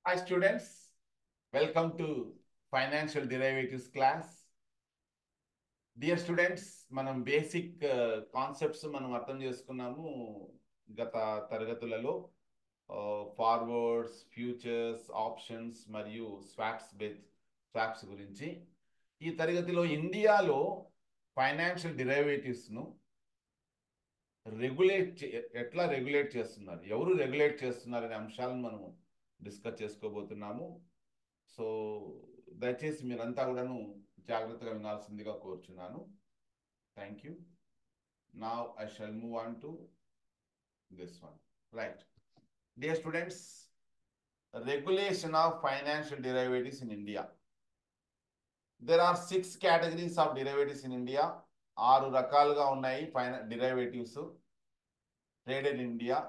Hi students, welcome to Financial Derivatives class. Dear students, మనం basic concepts మనం అర్థం చేసుకున్నాము గత తరగతులలో. ఫార్వర్డ్స్, ఫ్యూచర్స్, ఆప్షన్స్ మరియు స్వాప్స్ గురించి. ఈ తరగతిలో ఇండియాలో ఫైనాన్షియల్ డెరివేటివ్స్ను ఎట్లా రెగ్యులేట్ చేస్తున్నారు, ఎవరు రెగ్యులేట్ చేస్తున్నారు అనే అంశాలను మనం డిస్కస్ చేసుకోబోతున్నాము. సో దయచేసి మీరంతా కూడాను జాగ్రత్తగా వినాల్సిందిగా కోరుచున్నాను. Thank you. Now I shall move on to this one. Right. Dear students, regulation of financial derivatives in India. There are 6 categories of derivatives in India. 6 రకాలుగా ఉన్నాయి derivatives traded in India.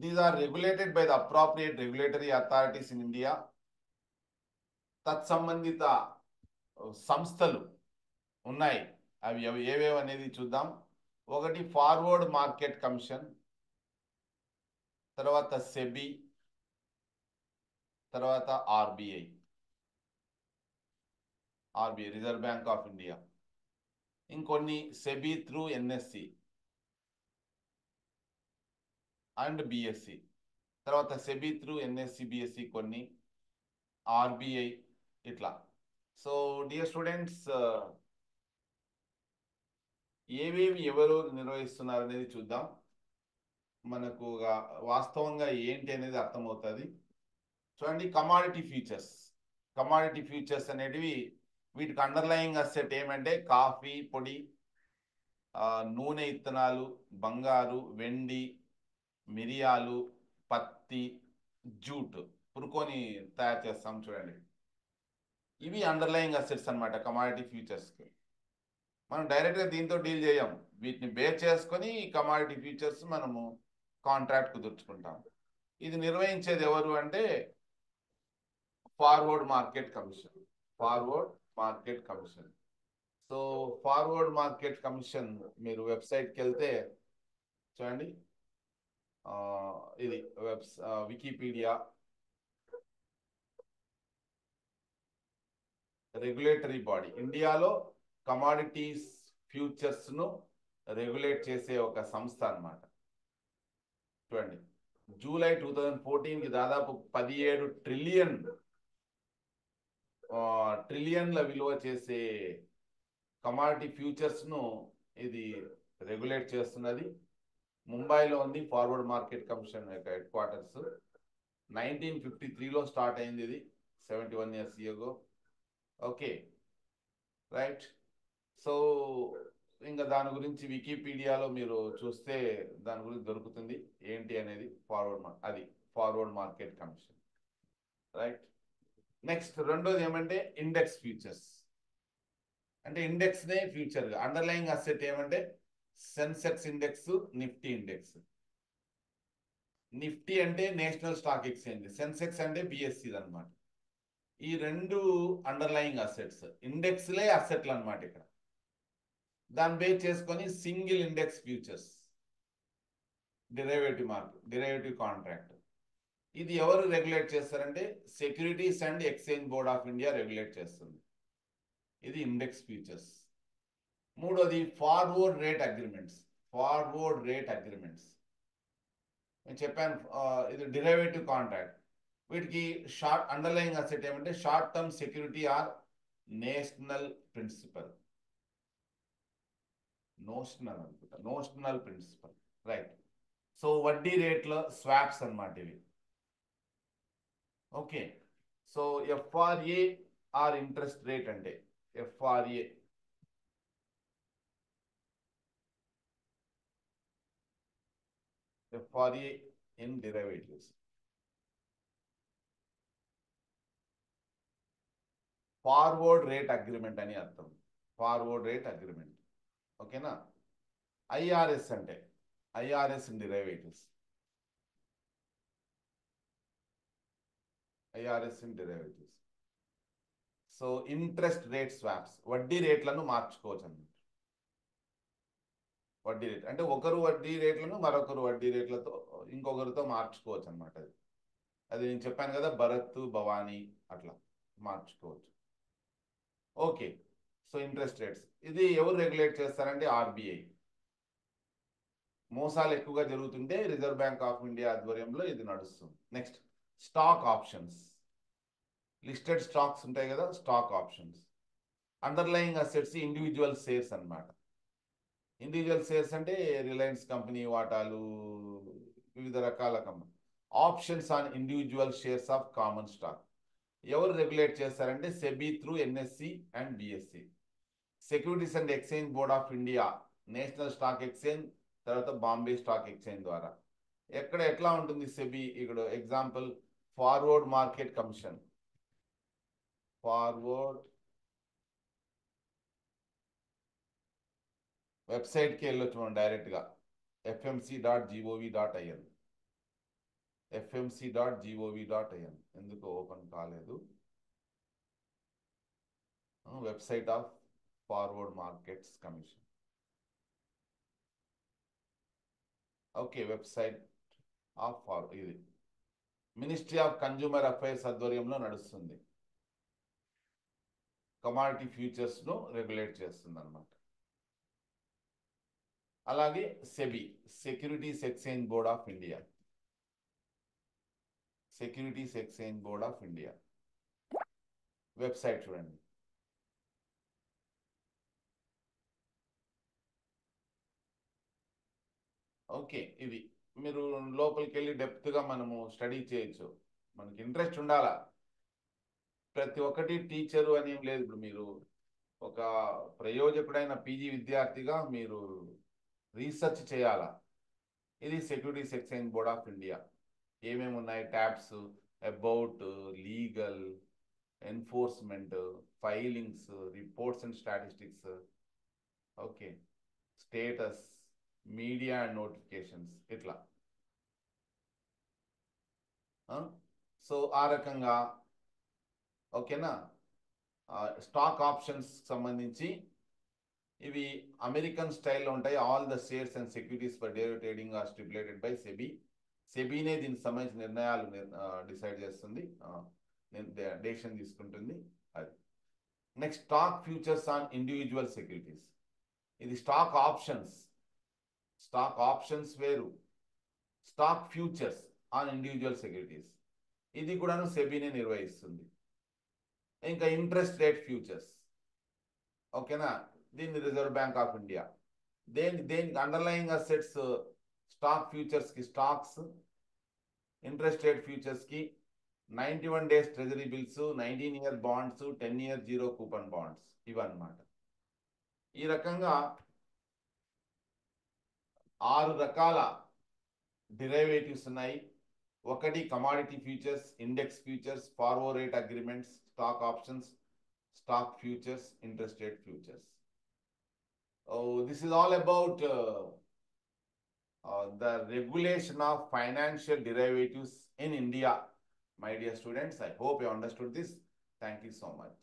These are regulated by the appropriate regulatory authorities in India. తత్సంబంధిత సంస్థలు ఉన్నాయి. అవి ఏవేవి అనేది చూద్దాం. ఒకటి ఫార్వర్డ్ మార్కెట్ కమిషన్, తర్వాత సెబీ, తర్వాత RBI reserve bank of India. ఇంకొన్ని SEBI through NSC and BSC, తర్వాత సెబీ త్రూ ఎన్ఎస్సి బిఎస్సి కొన్ని, ఆర్బీఐ ఇట్లా. సో డియర్ స్టూడెంట్స్, ఏవేవి ఎవరు నిర్వహిస్తున్నారు అనేది చూద్దాం. మనకు వాస్తవంగా ఏంటి అనేది అర్థమవుతుంది. చూడండి, కమాడిటీ ఫ్యూచర్స్ అనేటివి, వీటికి అండర్లయింగ్ అసెట్ ఏమంటే కాఫీ పొడి, నూనె ఇత్తనాలు, బంగారు, వెండి, మిరియాలు, పత్తి, జూట్, పురుకొని తయారు చేస్తాం చూడండి. ఇవి అండర్లయింగ్ అసెట్స్ అనమాట కమాడిటీ ఫ్యూచర్స్కి. మనం డైరెక్ట్గా దీంతో డీల్ చేయం. వీటిని బేస్ చేసుకొని కమాడిటీ ఫ్యూచర్స్ మనము కాంట్రాక్ట్ కుదుర్చుకుంటాం. ఇది నిర్వహించేది ఎవరు అంటే forward market commission. So forward market commission మీరు వెబ్సైట్కి వెళ్తే చూడండి, ఇది వికీపీడియా రెగ్యులేటరీ బాడీ. ఇండియాలో కమాడిటీస్ ఫ్యూచర్స్ ను రెగ్యులేట్ చేసే ఒక సంస్థ అన్నమాట. చూడండి, జూలై 2014కి దాదాపు 17 ట్రిలియన్ల విలువ చేసే కమాడిటీ ఫ్యూచర్స్ ను ఇది రెగ్యులేట్ చేస్తున్నది. ముంబైలో ఉంది ఫార్వర్డ్ మార్కెట్ కమిషన్ యొక్క హెడ్ క్వార్టర్స్. 1953లో స్టార్ట్ అయింది ఇది, 71 years ago. Okay, right. So ఇంకా దాని గురించి వికీపీడియాలో మీరు చూస్తే దాని గురించి దొరుకుతుంది ఏంటి అనేది. Forward market commission, right. Next రెండోది ఏమంటే ఇండెక్స్ ఫ్యూచర్స్. అంటే ఇండెక్స్నే ఫ్యూచర్గా అండర్లయింగ్ అసెట్ ఏమంటే Sensex index, Nifty index. Nifty అంటే నేషనల్ స్టాక్ ఎక్స్చేంజ్, సెన్సెక్స్ అంటే బిఎస్సి అనమాట. ఈ రెండు అండర్లయింగ్ అసెట్స్, ఇండెక్స్లే అసెట్లు అనమాట ఇక్కడ. దాన్ని బేస్ చేసుకొని single index futures, derivative contract. ఇది ఎవరు రెగ్యులేట్ చేస్తారంటే securities and exchange board of India regulate చేస్తుంది. ఇది ఇండెక్స్ ఫ్యూచర్స్. మూడోది ఫార్వర్డ్ రేట్ అగ్రిమెంట్స్. నేను చెప్పాను, ఇది డెరివేటివ్ కాంట్రాక్ట్. వీటికి అండర్లయింగ్ అసెట్ ఏమంటే short term security or notional principal, right. So వడ్డీ రేట్ల స్వాప్స్ అన్నమాట ఇవి. Okay, so FRA or interest rate అంటే FRA in derivatives. Forward rate agreement అని అర్థం, ఫార్వర్డ్ రేట్ అగ్రిమెంట్. ఓకేనా. ఐఆర్ఎస్ అంటే IRS in derivatives, so interest rate swaps, వడ్డీ రేట్లను మార్చుకోవచ్చు అన్నమాట. వడ్డీ రేట్ అంటే ఒకరు వడ్డీ రేట్లను మరొకరు వడ్డీ రేట్లతో ఇంకొకరితో మార్చుకోవచ్చు అనమాట. అది నేను చెప్పాను కదా, భరత్ భవానీ అట్లా మార్చుకోవచ్చు. ఓకే, సో ఇంట్రెస్ట్ రేట్స్ ఇది ఎవరు రెగ్యులేట్ చేస్తారంటే ఆర్బీఐ. మోసాలు ఎక్కువగా జరుగుతుంటే రిజర్వ్ బ్యాంక్ ఆఫ్ ఇండియా ఆధ్వర్యంలో ఇది నడుస్తుంది. Next stock options. Listed stocks ఉంటాయి కదా, stock options. Underlying assets individual shares అన్నమాట. ఇండివిజువల్ షేర్స్ అంటే రిలయన్స్ కంపెనీ వాటాలు, వివిధ రకాల company. Options on individual shares of common stock ఎవరు రెగ్యులేట్ చేస్తారంటే SEBI through NSC and BSE. Securities and exchange board of India, national stock exchange, తర్వాత Bombay stock exchange ద్వారా. ఎట్లా ఉంటుంది సెబీ? ఇక్కడ example forward market commission. Forward వెబ్సైట్కి వెళ్ళొచ్చు మనం డైరెక్ట్గా, fmc.gov.in. fmc.gov.in ఎందుకు ఓపెన్ కాలేదు? Website of forward markets commission. Okay, website of ఇది మినిస్ట్రీ ఆఫ్ కన్జ్యూమర్ అఫైర్స్ ఆధ్వర్యంలో నడుస్తుంది. కమాడిటీ ఫ్యూచర్స్ ను రెగ్యులేట్ చేస్తుంది అన్నమాట. అలాగే SEBI, securities exchange board of India. Securities exchange board of India website చూడండి. ఓకే, ఇది మీరు లోపలికి వెళ్ళి డెప్త్గా మనము స్టడీ చేయొచ్చు. మనకి ఇంట్రెస్ట్ ఉండాలా. ప్రతి ఒక్కటి టీచరు అని ఏం లేదు. ఇప్పుడు మీరు ఒక ప్రయోజకుడైన పీజీ విద్యార్థిగా మీరు రీసెర్చ్ చేయాలా. ఇది securities exchange board of India. ఏమేమి ఉన్నాయి tabs? About, legal, enforcement, filings, reports and statistics, okay, status, media and notifications, ఇట్లా. సో ఆ రకంగా ఓకేనా. స్టాక్ ఆప్షన్స్ సంబంధించి ఇవి అమెరికన్ స్టైల్లో ఉంటాయి. All the shares and securities for daily trading are stipulated by SEBI. సెబీనే దీనికి సంబంధించిన నిర్ణయాలు డిసైడ్ చేస్తుంది, డెసిషన్ తీసుకుంటుంది. అది next stock futures on individual securities. ఇది స్టాక్ ఆప్షన్స్. స్టాక్ ఆప్షన్స్ వేరు, stock futures on individual securities ఇది కూడాను సెబీనే నిర్వహిస్తుంది. ఇంకా ఇంట్రెస్ట్ రేట్ ఫ్యూచర్స్, ఓకేనా, దీన్ని రిజర్వ్ బ్యాంక్ ఆఫ్ ఇండియా. దేనికి అండర్లయింగ్ అసెట్స్ స్టాక్ ఫ్యూచర్స్కి స్టాక్స్, ఇంట్రెస్ట్ రేట్ ఫ్యూచర్స్కి 91 days treasury bills, 19-year bonds, 10-year zero coupon bonds, ఇవన్నమాట. ఈ రకంగా 6 రకాల డిరైవేటివ్స్ ఉన్నాయి. ఒకటి commodity futures, index futures, forward rate agreements, stock options, stock futures, interest rate futures. This is all about the regulation of financial derivatives in India. My dear students, I hope you understood this. Thank you so much.